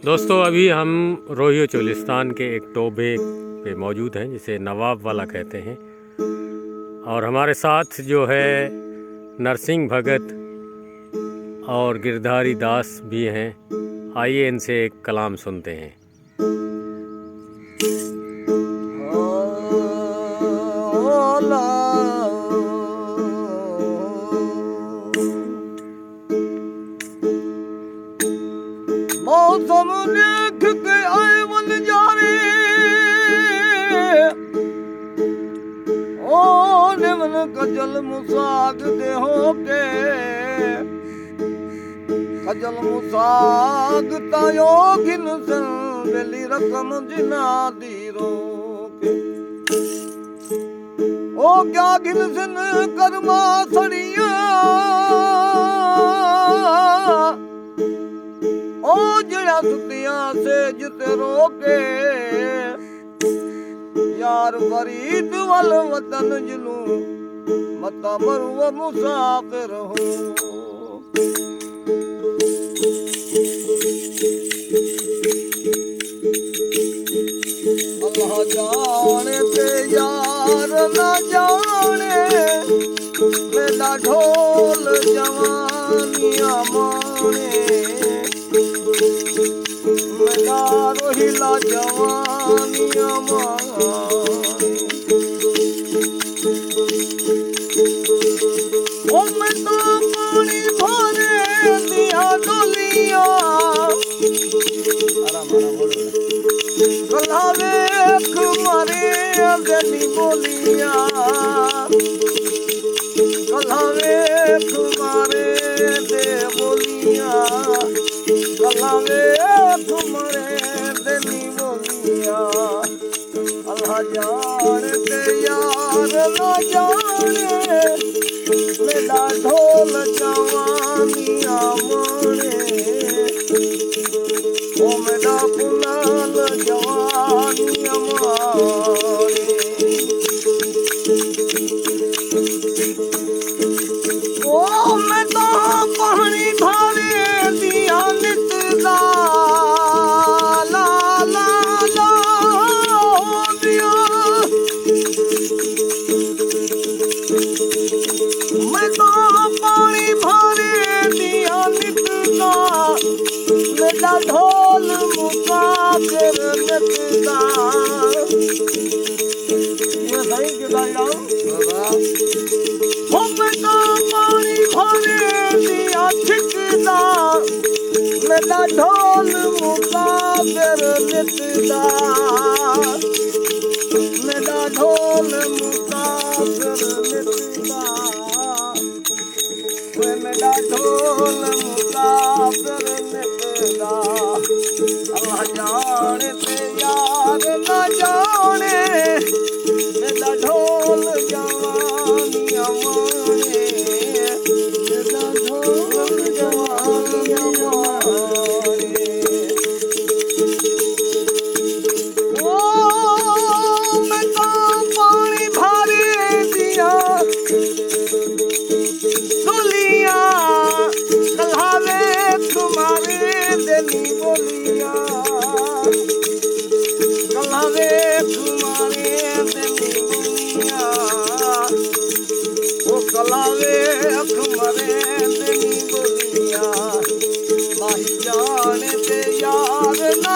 दोस्तों अभी हम रोहियो चोलिस्तान के एक टोबे पे मौजूद हैं जिसे नवाब वाला कहते हैं, और हमारे साथ जो है नरसिंह भगत और गिरधारी दास भी हैं। आइए इनसे एक कलाम सुनते हैं। मौसम देख के आए बन जा रे ओ निमन कजल मुसाग दे हो के कजल मुसाग तायो गिन सन बेली रकम जिना दी रोके ओ क्या गिन सन कर्मा सड़िया ओ जड़ा सुतिया से जिते रोके यार फरीद वल वतन जिनू मता मरुआ मुसाफिर हो। अल्लाह जाने ते यार न जाने मेरा ढोल जवानिया माने मेरा रोहिला जवानिया माने ओ मैं तो पानी भरे दिया डोलिया कलावे कुमारे अंगनी बोलिया कलावे कुमारे दे बोलिया कलावे तुम्हारे देनी बोलिया। अल्लाह जानते यार न जाने मेरा ढोल जवानिया माने ओ मेरा पुलाल जवानिया माने। ओ मैं तो पानी भरे दिया नितदा ला ला ला दिया मैं तो पानी भरे दिया नितदा मेरा ढोल मुसाफिर नितदा ये सही किधर जाऊं मैं तो पानी भरे दिया छिकदा मेरा ढोल मुसाफिर नितदा मेरा ढोल मुसाफिर नितदा मेरा ढोल मुसाफिर नितदा। अल्लाह जाने ते यार न जाने मेरा ढोल जवानिया माने मेरा ढोल जवानिया माने। ओ मैं तो पानी भरे दिया डोलिया कलावे तुम्हारे देनी बोलिया कलावे तुम्हारे देनी बोलिया ओ कलावे तुम्हारे देनी बोलिया। भाई जाने ते यार न